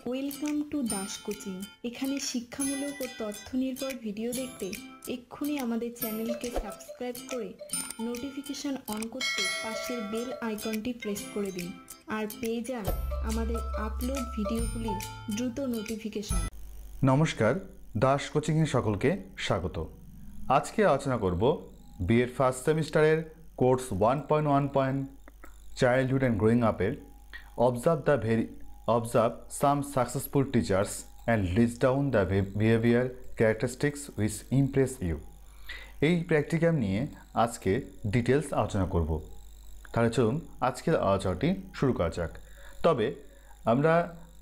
Welcome to Das coaching. এখানে শিক্ষামূলক ও তথ্য নির্ভর ভিডিও দেখতে এক্ষুনি আমাদের চ্যানেলকে সাবস্ক্রাইব করে নোটিফিকেশন অন করতে পাশের বেল আইকনটি প্রেস করে দিন আর পেয়ে যান আমাদের আপলোড ভিডিওগুলির দ্রুত নোটিফিকেশন। নমস্কার, দাস কোচিংয়ে সকলকে স্বাগত। আজকে আলোচনা করব বিএড ফার্স্ট সেমিস্টারের কোর্স 1.1 চাইল্ডহুড অ্যান্ড গ্রোয়িং আপের observe some successful teachers and list down the behavior characteristics which impress you। এই প্র্যাকটিক্যাম নিয়ে আজকে ডিটেলস আলোচনা করব। তাহলে চলুন আজকের আলোচনাটি শুরু করা যাক। তবে আমরা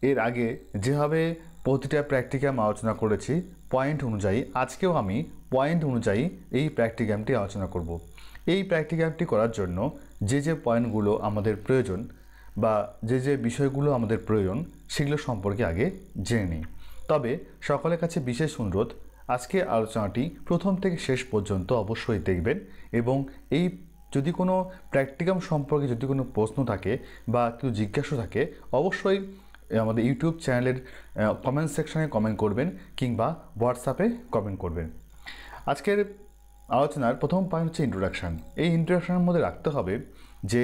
এর আগে যেভাবে প্রতিটা প্র্যাকটিক্যাম আলোচনা করেছি পয়েন্ট অনুযায়ী, আজকেও আমি পয়েন্ট অনুযায়ী এই প্র্যাকটিক্যামটি আলোচনা করব। এই প্র্যাকটিক্যামটি করার জন্য যে পয়েন্টগুলো আমাদের প্রয়োজন বা যে বিষয়গুলো আমাদের প্রয়োজন সেগুলো সম্পর্কে আগে জেনে নিই। তবে সকলের কাছে বিশেষ অনুরোধ, আজকে আলোচনাটি প্রথম থেকে শেষ পর্যন্ত অবশ্যই দেখবেন এবং এই যদি কোনো প্র্যাকটিক্যাম সম্পর্কে যদি কোনো প্রশ্ন থাকে বা কিছু জিজ্ঞাসা থাকে অবশ্যই আমাদের ইউটিউব চ্যানেলের কমেন্ট সেকশনে কমেন্ট করবেন কিংবা হোয়াটসঅ্যাপে কমেন্ট করবেন। আজকের আলোচনার প্রথম পয়েন্ট হচ্ছে ইন্ট্রোডাকশান। এই ইন্ট্রোডাকশানের মধ্যে রাখতে হবে যে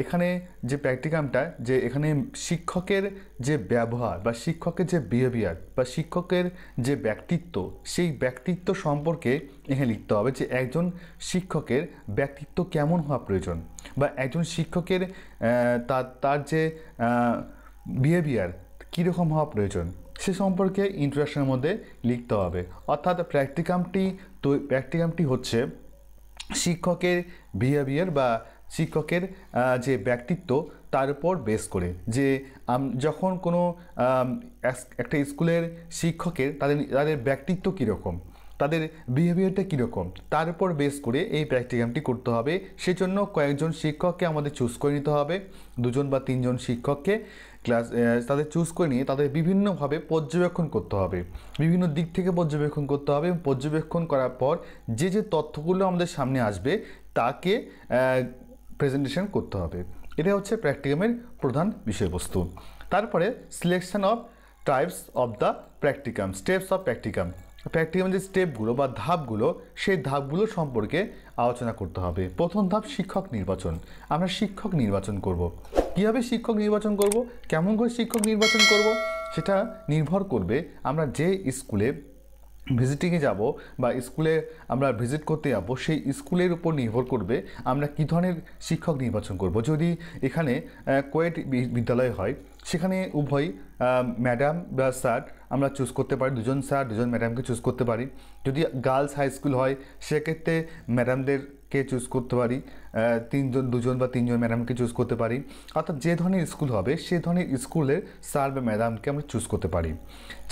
এখানে যে প্র্যাকটিক্যামটা, যে এখানে শিক্ষকের যে ব্যবহার বা শিক্ষকের যে বিহেভিয়ার বা শিক্ষকের যে ব্যক্তিত্ব, সেই ব্যক্তিত্ব সম্পর্কে এখানে লিখতে হবে যে একজন শিক্ষকের ব্যক্তিত্ব কেমন হওয়া প্রয়োজন বা একজন শিক্ষকের তার যে বিহেভিয়ার কীরকম হওয়া প্রয়োজন সে সম্পর্কে ইন্ট্রোডাকশনের মধ্যে লিখতে হবে। অর্থাৎ প্র্যাকটিক্যামটি হচ্ছে শিক্ষকের বিহেভিয়ার বা শিক্ষকের যে ব্যক্তিত্ব তার উপর বেস করে, যে যখন কোনো একটা স্কুলের শিক্ষকের তাদের ব্যক্তিত্ব কীরকম, তাদের বিহেভিয়ারটা কীরকম, তার উপর বেস করে এই প্র্যাকটিক্যামটি করতে হবে। সেজন্য কয়েকজন শিক্ষককে আমাদের চুজ করে নিতে হবে, 2 বা 3 শিক্ষককে তাদের চুজ করে নিয়ে তাদের বিভিন্নভাবে পর্যবেক্ষণ করতে হবে, বিভিন্ন দিক থেকে পর্যবেক্ষণ করতে হবে। পর্যবেক্ষণ করার পর যে তথ্যগুলো আমাদের সামনে আসবে তাকে প্রেজেন্টেশন করতে হবে। এটা হচ্ছে প্র্যাকটিক্যামের প্রধান বিষয়বস্তু। তারপরে selection of types of the practicum, steps of practicum যে স্টেপগুলো বা ধাপগুলো, সেই ধাপগুলো সম্পর্কে আলোচনা করতে হবে। প্রথম ধাপ শিক্ষক নির্বাচন। আমরা শিক্ষক নির্বাচন করব। কীভাবে শিক্ষক নির্বাচন করব, কেমন করে শিক্ষক নির্বাচন করব, সেটা নির্ভর করবে আমরা যে স্কুলে ভিজিটিংয়ে যাব বা স্কুলে আমরা ভিজিট করতে যাব সেই স্কুলের উপর নির্ভর করবে আমরা কী ধরনের শিক্ষক নির্বাচন করব। যদি এখানে কোয়েট বিদ্যালয় হয় সেখানে উভয় ম্যাডাম বা স্যার আমরা চুজ করতে পারি, 2 স্যার 2 ম্যাডামকে চুজ করতে পারি। যদি গার্লস হাই স্কুল হয় সেক্ষেত্রে ম্যাডামদেরকে চুজ করতে পারি, 2 বা 3 ম্যাডামকে চুজ করতে পারি। অর্থাৎ যে ধরনের স্কুল হবে সেই ধরনের স্কুলের স্যার বা ম্যাডামকে আমরা চুজ করতে পারি।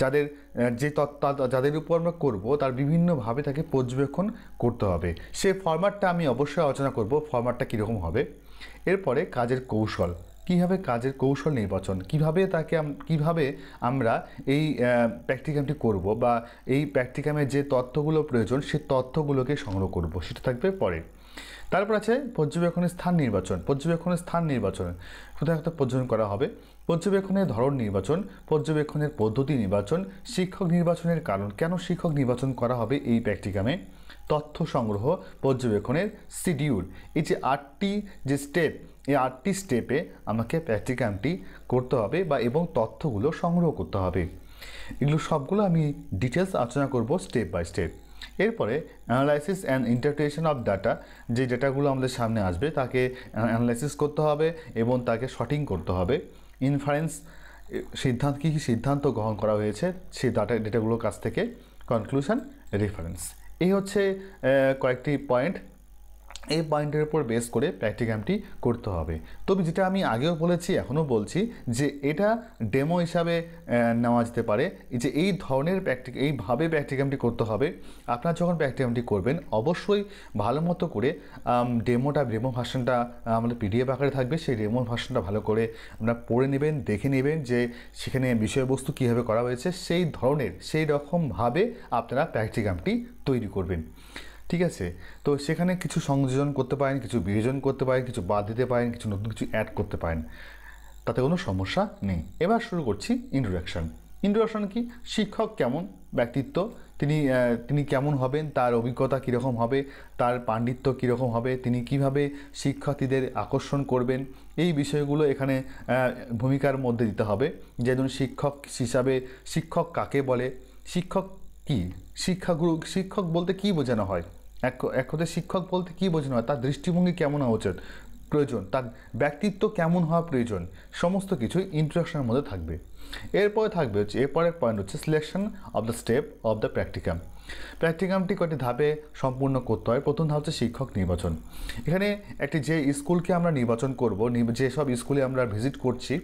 যাদের উপর আমরা করব তার বিভিন্নভাবে তাকে পর্যবেক্ষণ করতে হবে। সেই ফরম্যাটটা আমি অবশ্যই আলোচনা করব, ফরম্যাটটা কীরকম হবে। এরপরে কাজের কৌশল, কীভাবে কাজের কৌশল নির্বাচন, কিভাবে আমরা এই প্র্যাকটিক্যামটি করব বা এই প্র্যাকটিক্যামের যে তথ্যগুলো প্রয়োজন সেই তথ্যগুলোকে সংগ্রহ করব, সেটা থাকবে পরে। তারপর আছে পর্যবেক্ষণের স্থান নির্বাচন। কোথায় পর্যবেক্ষণ করা হবে, পর্যবেক্ষণের ধরন নির্বাচন, পর্যবেক্ষণের পদ্ধতি নির্বাচন, শিক্ষক নির্বাচনের কারণ, কেন শিক্ষক নির্বাচন করা হবে এই প্র্যাকটিক্যামে, তথ্য সংগ্রহ, পর্যবেক্ষণের শিডিউল। এই যে 8টি যে স্টেপ, এই 8টি স্টেপে আমাকে প্র্যাকটিক্যামটি করতে হবে এবং তথ্যগুলো সংগ্রহ করতে হবে। এগুলো সবগুলো আমি ডিটেলস আলোচনা করব স্টেপ বাই স্টেপ। এরপরে analysis and interpretation of data, যে ডেটাগুলো আমাদের সামনে আসবে তাকে অ্যানালাইসিস করতে হবে এবং তাকে সর্টিং করতে হবে। ইনফারেন্স, কী সিদ্ধান্ত গ্রহণ করা হয়েছে সেই ডেটাগুলোর কাছ থেকে। Conclusion, reference. এই হচ্ছে কয়েকটি পয়েন্ট। এই পয়েন্টের উপর বেস করে প্র্যাকটিক্যামটি করতে হবে। তবে যেটা আমি আগেও বলেছি এখনও বলছি যে এটা ডেমো হিসাবে নেওয়া যেতে পারে, যে এই ধরনের এইভাবে প্র্যাকটিক্যামটি করতে হবে। আপনারা যখন প্র্যাকটিক্যামটি করবেন অবশ্যই ভালো মতো করে ডেমো ভার্সনটা আমাদের পিডিএফ আকারে থাকবে, সেই ডেমো ভার্সনটা ভালো করে আপনারা পড়ে নেবেন, দেখে নেবেন যে সেখানে বিষয়বস্তু কীভাবে করা হয়েছে, সেই রকমভাবে আপনারা প্র্যাকটিক্যামটি তৈরি করবেন। ঠিক আছে, তো সেখানে কিছু সংযোজন করতে পারেন, কিছু বিয়োজন করতে পারেন, কিছু বাদ দিতে পারেন, কিছু নতুন কিছু অ্যাড করতে পারেন। তাতে কোনো সমস্যা নেই। এবার শুরু করছি ইন্ট্রোডাকশন কি, শিক্ষক কেমন ব্যক্তিত্ব, তিনি কেমন হবেন, তার অভিজ্ঞতা কীরকম হবে, তার পাণ্ডিত্য কীরকম হবে, তিনি কিভাবে শিক্ষার্থীদের আকর্ষণ করবেন, এই বিষয়গুলো এখানে ভূমিকার মধ্যে দিতে হবে। যেমন শিক্ষক হিসাবে শিক্ষক কাকে বলে, শিক্ষক কি, শিক্ষক বলতে কী বোঝানো হয়, এক কথায় শিক্ষক বলতে কী বোঝানো হয়, তার দৃষ্টিভঙ্গি কেমন হওয়া উচিত প্রয়োজন, তার ব্যক্তিত্ব কেমন হওয়া প্রয়োজন, সমস্ত কিছুই ইন্ট্রোডাকশনের মধ্যে থাকবে। এরপরে থাকবে এরপরের পয়েন্ট হচ্ছে selection of the step of the প্র্যাকটিকামটি কয়েকটি ধাপে সম্পূর্ণ করতে হয়। প্রথম ধাপ হচ্ছে শিক্ষক নির্বাচন। এখানে যে স্কুলকে আমরা নির্বাচন করব, যেসব স্কুলে আমরা ভিজিট করছি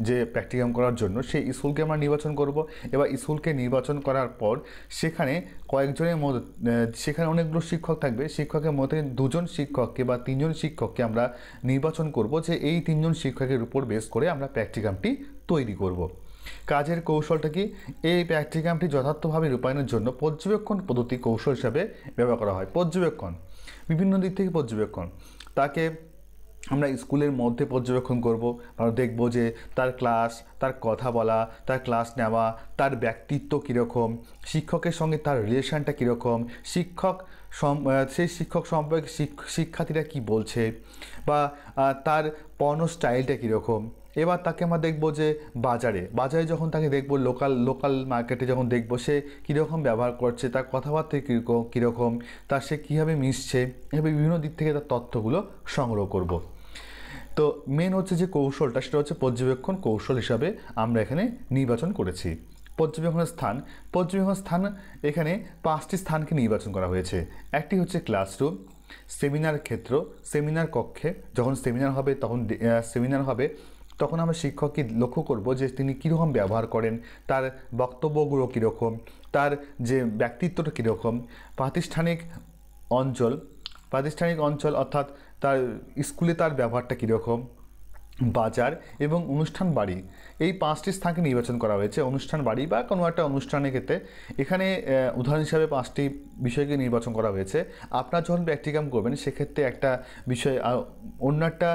যে প্র্যাকটিকাম করার জন্য, সেই স্কুলকে আমরা নির্বাচন করব। এবার স্কুলকে নির্বাচন করার পর সেখানে কয়েকজনের মধ্যে, সেখানে অনেকগুলো শিক্ষক থাকবে, শিক্ষকের মধ্যে 2জন শিক্ষককে বা 3জন শিক্ষককে আমরা নির্বাচন করব, যে এই 3জন শিক্ষকের উপর বেস করে আমরা প্র্যাকটিকামটি তৈরি করব। কাজের কৌশলটা কি, এই প্র্যাকটিকামটি যথার্থভাবে রূপায়ণের জন্য পর্যবেক্ষণ পদ্ধতি কৌশল হিসাবে ব্যবহার করা হয়। বিভিন্ন দিক থেকে পর্যবেক্ষণ, তাকে আমরা স্কুলের মধ্যে পর্যবেক্ষণ করব, আমরা দেখব যে তার ক্লাস, তার কথা বলা, তার ক্লাস নেওয়া, তার ব্যক্তিত্ব কীরকম, শিক্ষকের সঙ্গে তার রিলেশনটা কীরকম, সেই শিক্ষক সম্পর্কে শিক্ষার্থীরা কী বলছে, বা তার পড়ানোর স্টাইলটা কীরকম। এবার তাকে আমরা দেখব যে বাজারে যখন তাকে দেখব, লোকাল মার্কেটে যখন দেখব সে কীরকম ব্যবহার করছে, তার কথাবার্তা কীরকম, তার সে কীভাবে মিশছে, এভাবে বিভিন্ন দিক থেকে তার তথ্যগুলো সংগ্রহ করব। তো মেন হচ্ছে যে কৌশলটা, সেটা হচ্ছে পর্যবেক্ষণ কৌশল হিসাবে আমরা এখানে নির্বাচন করেছি। পর্যবেক্ষণ স্থান এখানে 5টি স্থানকে নির্বাচন করা হয়েছে। একটি হচ্ছে ক্লাসরুম, সেমিনার কক্ষে যখন সেমিনার হবে তখন আমরা শিক্ষককে লক্ষ্য করব যে তিনি কীরকম ব্যবহার করেন, তার বক্তব্যগুলো কীরকম, তার যে ব্যক্তিত্বটা কীরকম। প্রাতিষ্ঠানিক অঞ্চল অর্থাৎ তার স্কুলে তার ব্যবহারটা কীরকম। বাজার এবং অনুষ্ঠান বাড়ি, এই 5টি স্থানকে নির্বাচন করা হয়েছে। অনুষ্ঠান বাড়ি বা কোনো একটা অনুষ্ঠানের ক্ষেত্রে এখানে উদাহরণ হিসাবে 5টি বিষয়কে নির্বাচন করা হয়েছে। আপনারা যখন প্র্যাকটিকাম করবেন সেক্ষেত্রে একটা বিষয় অন্য একটা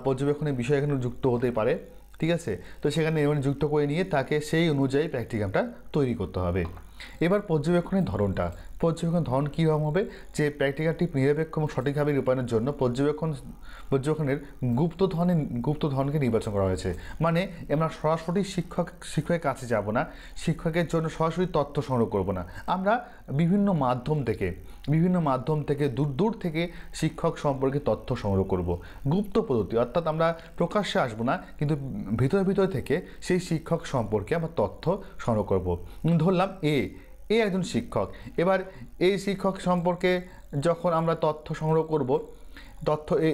পর্যবেক্ষণের বিষয় এখানে যুক্ত হতে পারে, ঠিক আছে। তো সেখানে যুক্ত করে নিয়ে তাকে সেই অনুযায়ী প্র্যাকটিকামটা তৈরি করতে হবে। এবার পর্যবেক্ষণের ধরন কীরকম হবে, যে প্র্যাকটিকালটি নিরপেক্ষ এবং সঠিকভাবে রূপায়ণের জন্য পর্যবেক্ষণের গুপ্ত ধরনকে নির্বাচন করা হয়েছে। মানে আমরা সরাসরি শিক্ষকের কাছে যাব না, শিক্ষকের জন্য সরাসরি তথ্য সংগ্রহ করব না, আমরা বিভিন্ন মাধ্যম থেকে দূর থেকে শিক্ষক সম্পর্কে তথ্য সংগ্রহ করব। গুপ্ত পদ্ধতি, অর্থাৎ আমরা প্রকাশ্যে আসব না, কিন্তু ভিতর থেকে সেই শিক্ষক সম্পর্কে আমরা তথ্য সংগ্রহ করব। ধরলাম এ একজন শিক্ষক। এবার এই শিক্ষক সম্পর্কে যখন আমরা তথ্য সংগ্রহ করব,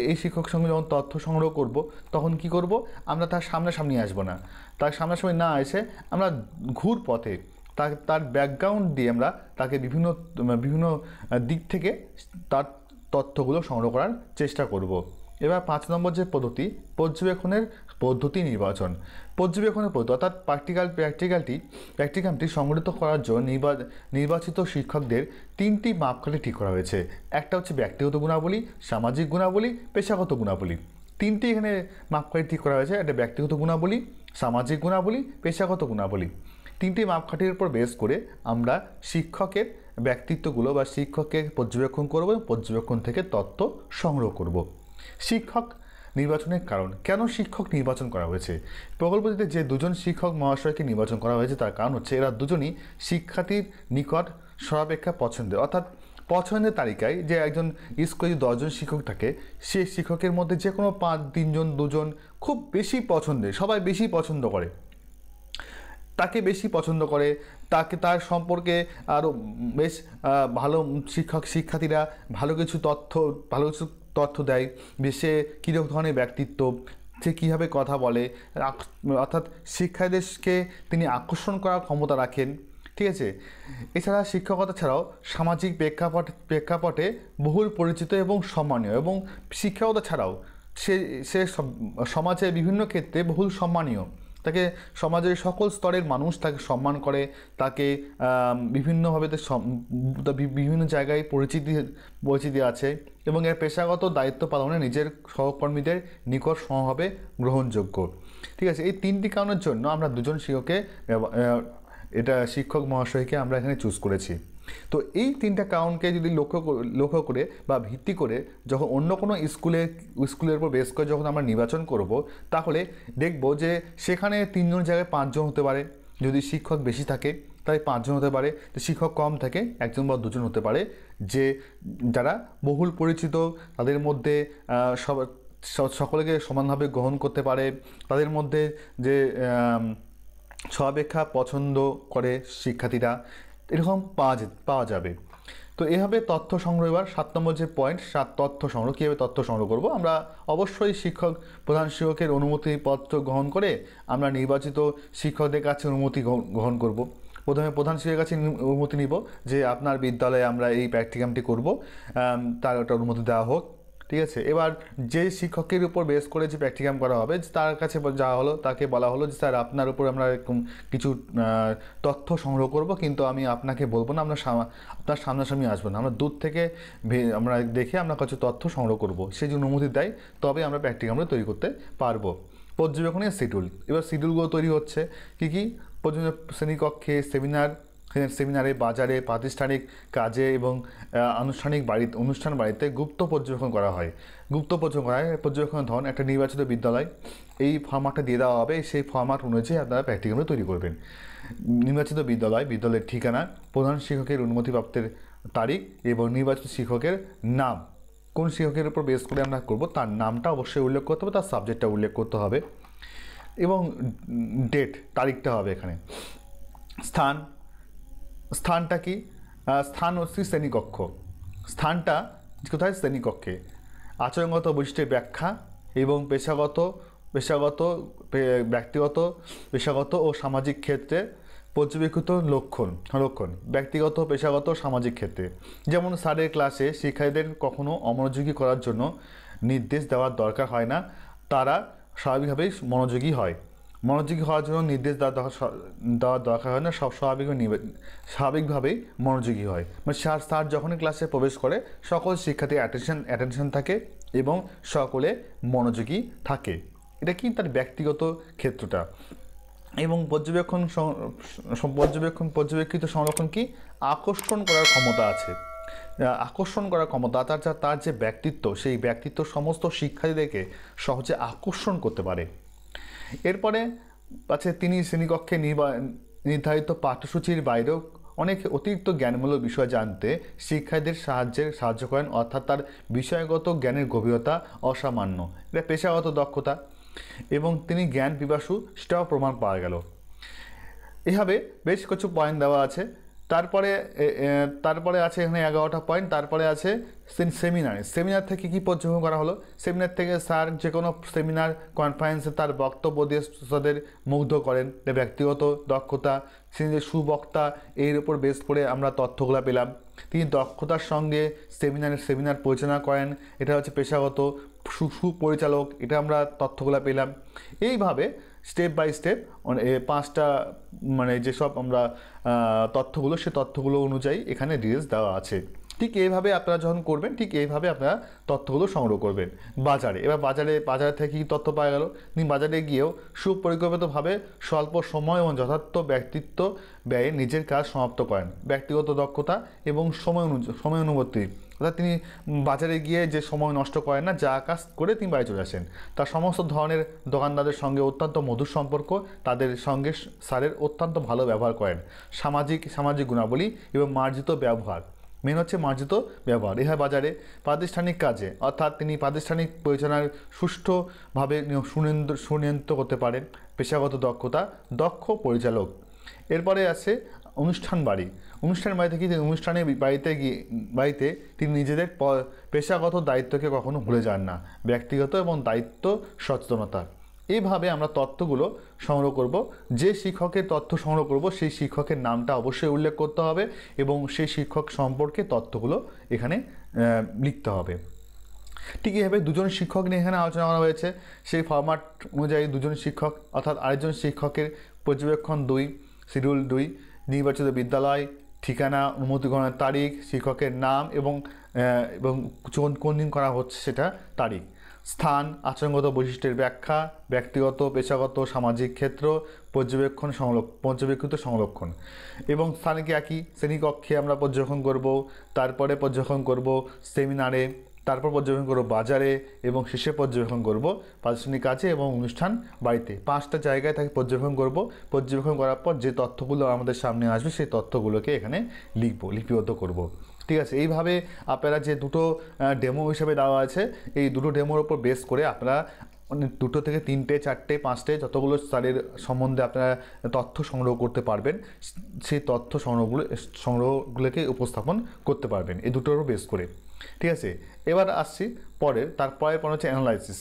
এই শিক্ষকের সঙ্গে যখন তথ্য সংগ্রহ করব তখন কি করব, আমরা তার সামনাসামনি আসবো না, তার সামনাসামনি না এসে আমরা ঘুর পথে তার ব্যাকগ্রাউন্ড দিয়ে আমরা তাকে বিভিন্ন দিক থেকে তার তথ্যগুলো সংগ্রহ করার চেষ্টা করব। এবার 5 নম্বর যে পর্যবেক্ষণের পদ্ধতি নির্বাচন। অর্থাৎ প্র্যাকটিকামটি সংগঠিত করার জন্য নির্বাচিত শিক্ষকদের 3টি মাপকাঠি ঠিক করা হয়েছে। একটা হচ্ছে ব্যক্তিগত গুণাবলী, সামাজিক গুণাবলী, পেশাগত গুণাবলী। 3টি এখানে মাপকাঠি ঠিক করা হয়েছে, একটা ব্যক্তিগত গুণাবলী, সামাজিক গুণাবলী, পেশাগত গুণাবলী। 3টি মাপকাঠির উপর বেস করে আমরা শিক্ষকের ব্যক্তিত্বগুলো বা শিক্ষককে পর্যবেক্ষণ করব এবং পর্যবেক্ষণ থেকে তথ্য সংগ্রহ করব। শিক্ষক নির্বাচনের কারণ, কেন শিক্ষক নির্বাচন করা হয়েছে? প্রকল্পটিতে যে 2জন শিক্ষক মহাশয়কে নির্বাচন করা হয়েছে তার কারণ হচ্ছে এরা দুজনই শিক্ষার্থীর নিকট সর্বাপেক্ষা পছন্দের। অর্থাৎ পছন্দের তালিকায় যে একজন স্কুলে 10জন শিক্ষক থাকে, সে শিক্ষকের মধ্যে যে কোনো 3জন 2জন খুব বেশি পছন্দের, সবাই বেশি পছন্দ করে, তাকে তার সম্পর্কে আরও বেশ ভালো শিক্ষার্থীরা ভালো কিছু তথ্য দেয়, সে কীরকম ধরনের ব্যক্তিত্ব, সে কীভাবে কথা বলে, অর্থাৎ শিক্ষার্থীদেরকে তিনি আকর্ষণ করার ক্ষমতা রাখেন, ঠিক আছে। এছাড়া শিক্ষকতা ছাড়াও সামাজিক প্রেক্ষাপটে বহুল পরিচিত এবং সম্মানীয়, এবং শিক্ষকতা ছাড়াও সে সমাজে বিভিন্ন ক্ষেত্রে বহুল সম্মানীয়, তাকে সমাজের সকল স্তরের মানুষ তাকে সম্মান করে, তাকে বিভিন্নভাবে বিভিন্ন জায়গায় পরিচিতি আছে, এবং এর পেশাগত দায়িত্ব পালনে নিজের সহকর্মীদের নিকট সমভাবে গ্রহণযোগ্য। ঠিক আছে, এই 3টি কারণের জন্য আমরা দুজন শিক্ষক মহাশয়কে আমরা এখানে চুজ করেছি। তো এই 3টা কারণকে যদি লক্ষ্য করে বা ভিত্তি করে যখন অন্য কোনো স্কুলের উপর বেস করে যখন আমরা নির্বাচন করব, তাহলে দেখব যে সেখানে 3 জন জায়গায় 5 জন হতে পারে। যদি শিক্ষক বেশি থাকে তাই 5 জন হতে পারে, শিক্ষক কম থাকে 1 জন বা 2 জন হতে পারে, যে যারা বহুল পরিচিত, তাদের মধ্যে সকলকে সমানভাবে গ্রহণ করতে পারে, তাদের মধ্যে যে সর্বাপেক্ষা পছন্দ করে শিক্ষার্থীরা, এরকম পাওয়া যাবে। তো এভাবে তথ্য সংগ্রহ, এবার 7 নম্বর যে পয়েন্ট, তথ্য সংগ্রহ। কীভাবে তথ্য সংগ্রহ করব? আমরা অবশ্যই প্রধান শিক্ষকের অনুমতিপত্র গ্রহণ করে আমরা নির্বাচিত শিক্ষকদের কাছে অনুমতি গ্রহণ করব। প্রথমে প্রধান শিক্ষকের কাছে অনুমতি নিব যে আপনার বিদ্যালয়ে আমরা এই প্র্যাকটিকামটি করব, তার একটা অনুমতি দেওয়া হোক। ঠিক আছে, এবার যে শিক্ষকের উপর বেস করে যে প্র্যাকটিকাম করা হবে তার কাছে যাওয়া হলো, তাকে বলা হলো যে স্যার আপনার উপর আমরা কিছু তথ্য সংগ্রহ করব, কিন্তু আমি আপনাকে বলবো না, আপনার সামনাসামনি আসবো না, আমরা দূর থেকে আমরা দেখে আপনার কাছে তথ্য সংগ্রহ করব। সে যে অনুমতি দেয় তবে আমরা প্র্যাকটিকামটা তৈরি করতে পারবো। পর্যবেক্ষণের শিডিউল, এবার শিডিউলগুলো তৈরি হচ্ছে কী শ্রেণীকক্ষে, সেমিনারে, বাজারে, প্রাতিষ্ঠানিক কাজে এবং অনুষ্ঠান বাড়িতে গুপ্ত পর্যবেক্ষণ করা হয়। পর্যবেক্ষণের ধরন একটা নির্বাচিত বিদ্যালয়, এই ফরম্যাটটা দিয়ে দেওয়া হবে, সেই ফরম্যাট অনুযায়ী আপনারা প্র্যাকটিকামটা তৈরি করবেন। নির্বাচিত বিদ্যালয়ের ঠিকানা, প্রধান শিক্ষকের অনুমতিপ্রাপ্তের তারিখ এবং নির্বাচিত শিক্ষকের নাম, কোন শিক্ষকের উপর বেস করে আমরা করব তার নামটা অবশ্যই উল্লেখ করতে হবে, তার সাবজেক্টটা উল্লেখ করতে হবে এবং ডেট, তারিখটা হবে এখানে। স্থানটা কি? স্থান হচ্ছে শ্রেণীকক্ষ। স্থানটা কোথায়? শ্রেণীকক্ষে। আচরণগত বৈশিষ্ট্যের ব্যাখ্যা এবং ব্যক্তিগত, পেশাগত ও সামাজিক ক্ষেত্রে পর্যবেক্ষিত লক্ষণ, ব্যক্তিগত, পেশাগত, সামাজিক ক্ষেত্রে। যেমন স্যারের ক্লাসে শিক্ষার্থীদের কখনো অমনোযোগী করার জন্য নির্দেশ দেওয়ার দরকার হয় না, তারা স্বাভাবিকভাবেই মনোযোগী হওয়ার জন্য নির্দেশ দেওয়ার দরকার হয় না, সব স্বাভাবিকভাবেই মনোযোগী হয়। মানে স্যার যখনই ক্লাসে প্রবেশ করে সকল শিক্ষার্থীর অ্যাটেনশন থাকে এবং সকলে মনোযোগী থাকে। এটা কি? তার ব্যক্তিগত ক্ষেত্রটা। এবং পর্যবেক্ষিত সংরক্ষণ কি? আকর্ষণ করার ক্ষমতা আছে। তার যে ব্যক্তিত্ব, সেই ব্যক্তিত্ব সমস্ত শিক্ষার্থীদেরকে সহজে আকর্ষণ করতে পারে। এরপরে আছে তিনি শ্রেণীকক্ষে নির্ধারিত পাঠ্যসূচির বাইরেও অনেক অতিরিক্ত জ্ঞানমূলক বিষয় জানতে শিক্ষার্থীদের সাহায্য করেন, অর্থাৎ তার বিষয়গত জ্ঞানের গভীরতা অসামান্য। এটা পেশাগত দক্ষতা এবং তিনি জ্ঞান পিপাসু, সেটাও প্রমাণ পাওয়া গেল। এভাবে বেশ কিছু পয়েন্ট দেওয়া আছে। তারপরে আছে এখানে 11টা পয়েন্ট। তারপরে আছে সেমিনার থেকে কি পর্যবেক্ষণ করা হলো? সেমিনার থেকে স্যার যে কোনো সেমিনার কনফারেন্সে তার বক্তব্য দিয়ে তাদের মুগ্ধ করেন। ব্যক্তিগত দক্ষতা, তিনি যে সুবক্তা, এর উপর বেস করে আমরা তথ্যগুলো পেলাম। তিনি দক্ষতার সঙ্গে সেমিনার পরিচালনা করেন, এটা হচ্ছে পেশাগত। সুপরিচালক, এটা আমরা তথ্যগুলো পেলাম। এইভাবে স্টেপ বাই স্টেপ 5টা যেসব আমরা তথ্যগুলো, সে তথ্যগুলো অনুযায়ী এখানে ডিটেলস দেওয়া আছে। ঠিক এইভাবে আপনারা যখন করবেন, ঠিক এইভাবে আপনারা তথ্যগুলো সংগ্রহ করবেন। এবার বাজারে থেকে কী তথ্য পাওয়া গেল? তিনি বাজারে গিয়েও সুপরিকল্পিতভাবে স্বল্প সময় এবং যথার্থ ব্যক্তিত্ব ব্যয়ে নিজের কাজ সমাপ্ত করেন। ব্যক্তিগত দক্ষতা এবং সময় অনুবর্তী, অর্থাৎ তিনি বাজারে গিয়ে যে সময় নষ্ট করেন না, যা কাজ করে তিনি বাড়ি চলে আসেন। তার সমস্ত ধরনের দোকানদারদের সঙ্গে অত্যন্ত মধুর সম্পর্ক, তাদের সঙ্গে স্যারের অত্যন্ত ভালো ব্যবহার করেন। সামাজিক গুণাবলী এবং মার্জিত ব্যবহার, মেন হচ্ছে মার্জিত ব্যবহার। ইহা বাজারে প্রাতিষ্ঠানিক কাজে, অর্থাৎ তিনি প্রাতিষ্ঠানিক পরিচালনার সুষ্ঠুভাবে সুনিয়ন্ত্রণ করতে পারেন। পেশাগত দক্ষতা, দক্ষ পরিচালক। এরপরে আছে অনুষ্ঠান বাড়ি থেকে তিনি বাড়িতে তিনি নিজেদের পেশাগত দায়িত্বকে কখনো ভুলে যান না। ব্যক্তিগত এবং দায়িত্ব সচেতনতা। এইভাবে আমরা তথ্যগুলো সংগ্রহ করব। যে শিক্ষকের তথ্য সংগ্রহ করব সেই শিক্ষকের নামটা অবশ্যই উল্লেখ করতে হবে এবং সেই শিক্ষক সম্পর্কে তথ্যগুলো এখানে লিখতে হবে। ঠিক এইভাবে 2 জন শিক্ষক নিয়ে এখানে আলোচনা করা হয়েছে। সেই ফরম্যাট অনুযায়ী 2 জন শিক্ষক, অর্থাৎ আরেকজন শিক্ষকের পর্যবেক্ষণ 2, শিডিউল 2, নির্বাচিত বিদ্যালয়, ঠিকানা, অনুমতি গ্রহণের তারিখ, শিক্ষকের নাম এবং কোন দিন করা হচ্ছে সেটা তারিখ। স্থান, আচরণগত বৈশিষ্ট্যের ব্যাখ্যা, ব্যক্তিগত, পেশাগত, সামাজিক ক্ষেত্র, পর্যবেক্ষিত সংরক্ষণ। এবং স্থানে কি একই শ্রেণীকক্ষে আমরা পর্যবেক্ষণ করব, তারপরে পর্যবেক্ষণ করব সেমিনারে, তারপর পর্যবেক্ষণ করব বাজারে এবং শেষে পর্যবেক্ষণ করব প্রাতিষ্ঠানিক কাজে এবং অনুষ্ঠান বাড়িতে। 5টা জায়গায় তাকে পর্যবেক্ষণ করব। পর্যবেক্ষণ করার পর যে তথ্যগুলো আমাদের সামনে আসবে সেই তথ্যগুলোকে এখানে লিপিবদ্ধ করব। ঠিক আছে, এইভাবে আপনারা যে দুটো ডেমো হিসেবে দেওয়া আছে, এই দুটো ডেমোর ওপর বেস করে আপনারা 2 থেকে 3টে 4টে 5টে যতগুলো স্যারের সম্বন্ধে আপনারা তথ্য সংগ্রহ করতে পারবেন, সেই তথ্য সংগ্রহগুলোকে উপস্থাপন করতে পারবেন এই দুটোর উপর বেস করে। ঠিক আছে, এবার আসছি তারপরে হচ্ছে অ্যানালাইসিস।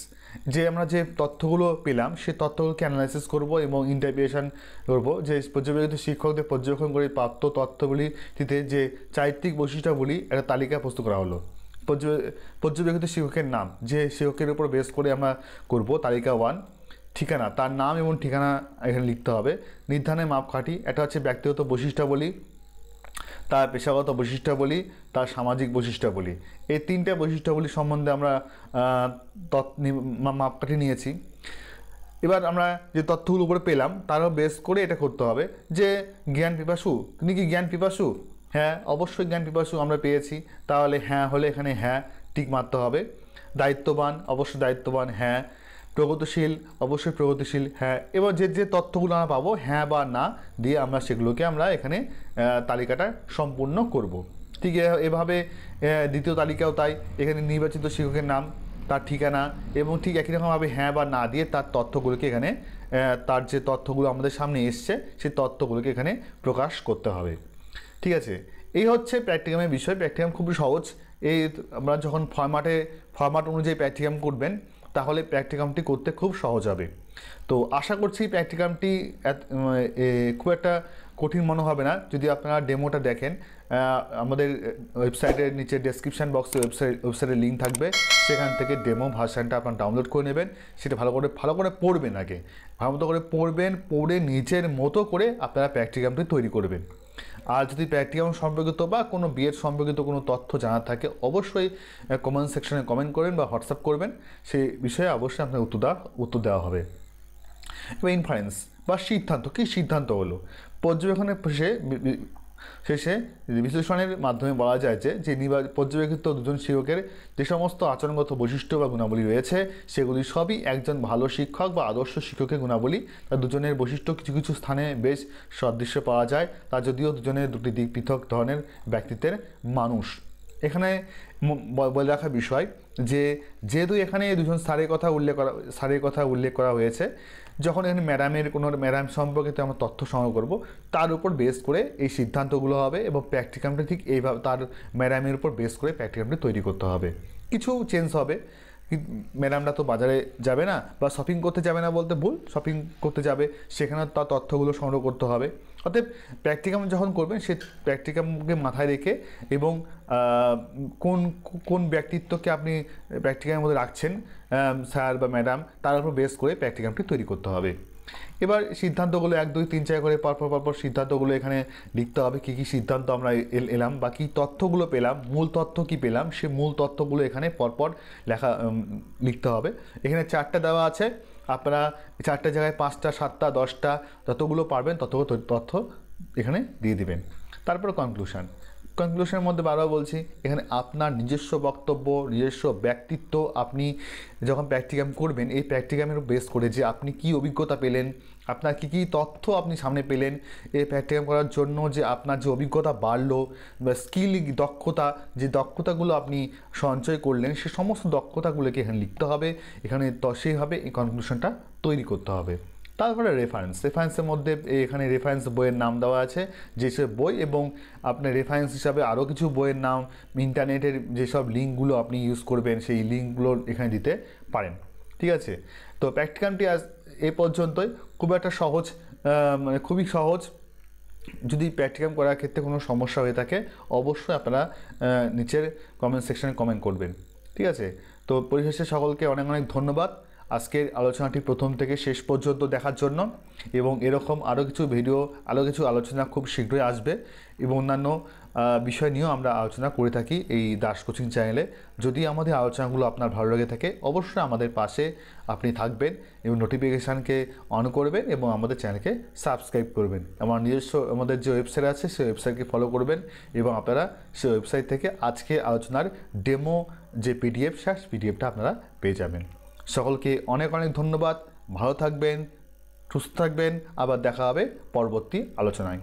যে আমরা যে তথ্যগুলো পেলাম সেই তথ্যগুলোকে অ্যানালাইসিস করব এবং ইন্টারপ্রিটেশন করব। যে পর্যবেক্ষিত শিক্ষকদের পর্যবেক্ষণ করে প্রাপ্ত তথ্যগুলিতে যে চারিত্রিক বৈশিষ্ট্যগুলি একটা তালিকা প্রস্তুত করা হলো। পর্যবেক্ষিত শিক্ষকের নাম, যে শিক্ষকের উপর বেস করে আমরা করব তালিকা 1। ঠিকানা, তার নাম এবং ঠিকানা এখানে লিখতে হবে। নির্ধারণের মাপকাঠি, এটা হচ্ছে ব্যক্তিগত বৈশিষ্ট্যাবলী, তার পেশাগত বৈশিষ্ট্যাবলী, তার সামাজিক বৈশিষ্ট্যাবলী। এই 3টে বৈশিষ্ট্যাবলী সম্বন্ধে আমরা মাপকাঠি নিয়েছি। এবার আমরা যে তথ্যগুলো উপরে পেলাম তারও বেস করে এটা করতে হবে যে জ্ঞান পিপাসু, তিনি কি জ্ঞান পিপাসু? হ্যাঁ, অবশ্যই জ্ঞান পিপাসু আমরা পেয়েছি, তাহলে হ্যাঁ হলে এখানে হ্যাঁ টিক মারতে হবে। দায়িত্ববান, অবশ্যই দায়িত্ববান, হ্যাঁ। প্রগতিশীল, অবশ্যই প্রগতিশীল, হ্যাঁ। এবার যে তথ্যগুলো আমরা পাবো হ্যাঁ বা না দিয়ে আমরা সেগুলোকে আমরা এখানে তালিকাটা সম্পূর্ণ করব। ঠিক এভাবে দ্বিতীয় তালিকাও তাই, এখানে নির্বাচিত শিক্ষকের নাম, তার ঠিকানা এবং ঠিক একই রকমভাবে হ্যাঁ বা না দিয়ে তার তথ্যগুলোকে এখানে তার যে তথ্যগুলো আমাদের সামনে এসছে সেই তথ্যগুলোকে এখানে প্রকাশ করতে হবে। ঠিক আছে, এই হচ্ছে প্র্যাকটিকামের বিষয়। প্র্যাকটিকাম খুবই সহজ। এই আমরা যখন ফরম্যাট অনুযায়ী প্র্যাকটিকাম করবেন তাহলে প্র্যাকটিকামটি করতে খুব সহজ হবে। তো আশা করছি প্র্যাকটিকামটি খুব একটা কঠিন মনে হবে না যদি আপনারা ডেমোটা দেখেন। আমাদের ওয়েবসাইটের নিচে ডেসক্রিপশান বক্সে ওয়েবসাইটের লিঙ্ক থাকবে, সেখান থেকে ডেমো ভার্সানটা আপনারা ডাউনলোড করে নেবেন। সেটা ভালো করে পড়বেন, আগে ভালো মতো করে পড়ে নিজের মতো করে আপনারা প্র্যাকটিকামটি তৈরি করবেন। আর যদি প্র্যাকটিকাম সম্পর্কিত বা কোনো বিএড সম্পর্কিত কোনো তথ্য জানার থাকে অবশ্যই কমেন্ট সেকশনে কমেন্ট করবেন বা হোয়াটসঅ্যাপ করবেন, সেই বিষয়ে অবশ্যই আপনার উত্তর দেওয়া হবে। এবার ইনফারেন্স বা সিদ্ধান্ত, কী সিদ্ধান্ত হলো? পর্যবেক্ষণের শেষে বিশ্লেষণের মাধ্যমে বলা যায় যে পর্যবেক্ষিত দুজন শিক্ষকের যে সমস্ত আচরণগত বৈশিষ্ট্য বা গুণাবলী রয়েছে সেগুলি সবই একজন ভালো শিক্ষক বা আদর্শ শিক্ষকের গুণাবলী। তার দুজনের বৈশিষ্ট্য কিছু কিছু স্থানে বেশ সাদৃশ্য পাওয়া যায়, তা যদিও দুজনের দুটি দিক পৃথক ধরনের ব্যক্তিত্বের মানুষ। এখানে বলে রাখার বিষয় যে যেহেতু এখানে দুজন স্যারের কথা উল্লেখ করা হয়েছে, যখন এখানে ম্যাডাম সম্পর্কিত আমরা তথ্য সংগ্রহ করব তার উপর বেস করে এই সিদ্ধান্তগুলো হবে এবং প্র্যাকটিকামটা ঠিক এইভাবে তার ম্যাডামের উপর বেস করে প্র্যাকটিকামটা তৈরি করতে হবে। কিছু চেঞ্জ হবে, ম্যাডামরা তো বাজারে যাবে না বা শপিং করতে যাবে না বলতে ভুল, শপিং করতে যাবে, সেখানে তার তথ্যগুলো সংগ্রহ করতে হবে। অতএব প্র্যাকটিকাম যখন করবেন সেই প্র্যাকটিকামকে মাথায় রেখে এবং কোন ব্যক্তিত্বকে আপনি প্র্যাকটিকামের মধ্যে রাখছেন স্যার বা ম্যাডাম, তার উপর বেস করে প্র্যাকটিকামটি তৈরি করতে হবে। এবার সিদ্ধান্তগুলো 1 2 3 4 করে পরপর সিদ্ধান্তগুলো এখানে লিখতে হবে, কী কী সিদ্ধান্ত আমরা এলাম বা কী তথ্যগুলো পেলাম, মূল তথ্য কী পেলাম, সে মূল তথ্যগুলো এখানে পরপর লিখতে হবে। এখানে 4টা দেওয়া আছে, আপনারা 4টে জায়গায় 5টা 7টা 10টা যতগুলো পারবেন ততগুলো তথ্য এখানে দিয়ে দিবেন। তারপর কনক্লুশনের মধ্যে বারবার বলছি, এখানে আপনার নিজস্ব বক্তব্য, নিজস্ব ব্যক্তিত্ব, আপনি যখন প্র্যাকটিকাম করবেন এই প্র্যাকটিকামের বেস করে যে আপনি কি অভিজ্ঞতা পেলেন, আপনার কী তথ্য আপনি সামনে পেলেন এই প্র্যাকটিকাম করার জন্য, যে আপনার যে অভিজ্ঞতা বাড়লো বা স্কিল দক্ষতা, যে দক্ষতাগুলো আপনি সঞ্চয় করলেন সে সমস্ত দক্ষতাগুলোকে এখানে লিখতে হবে। এখানে সেইভাবে এই কনক্লুশনটা তৈরি করতে হবে। তারপরে রেফারেন্সের মধ্যে এখানে রেফারেন্স বইয়ের নাম দেওয়া আছে, যেসব বই, এবং আপনার রেফারেন্স হিসাবে আরও কিছু বইয়ের নাম, ইন্টারনেটের যেসব লিঙ্কগুলো আপনি ইউজ করবেন সেই লিঙ্কগুলো এখানে দিতে পারেন। ঠিক আছে, তো প্র্যাকটিকামটি আজ এ পর্যন্তই। খুব একটা সহজ, খুবই সহজ। যদি প্র্যাকটিকাম করার ক্ষেত্রে কোনো সমস্যা হয়ে থাকে অবশ্যই আপনারা নিচের কমেন্ট সেকশনে কমেন্ট করবেন। ঠিক আছে, তো পরিশেষে সকলকে অনেক অনেক ধন্যবাদ আজকের আলোচনাটি প্রথম থেকে শেষ পর্যন্ত দেখার জন্য, এবং এরকম আরও কিছু আলোচনা খুব শীঘ্রই আসবে এবং অন্যান্য বিষয় নিয়েও আমরা আলোচনা করে থাকি এই দাস কোচিং চ্যানেলে। যদি আমাদের আলোচনাগুলো আপনার ভালো লেগে থাকে অবশ্যই আমাদের পাশে আপনি থাকবেন এবং নোটিফিকেশানকে অন করবেন এবং আমাদের চ্যানেলকে সাবস্ক্রাইব করবেন। আমাদের যে ওয়েবসাইট আছে সেই ওয়েবসাইটকে ফলো করবেন এবং আপনারা সেই ওয়েবসাইট থেকে আজকে আলোচনার ডেমো যে পিডিএফ পিডিএফটা আপনারা পেয়ে যাবেন। সকলকে অনেক অনেক ধন্যবাদ। ভালো থাকবেন, সুস্থ থাকবেন। আবার দেখা হবে পরবর্তী আলোচনায়।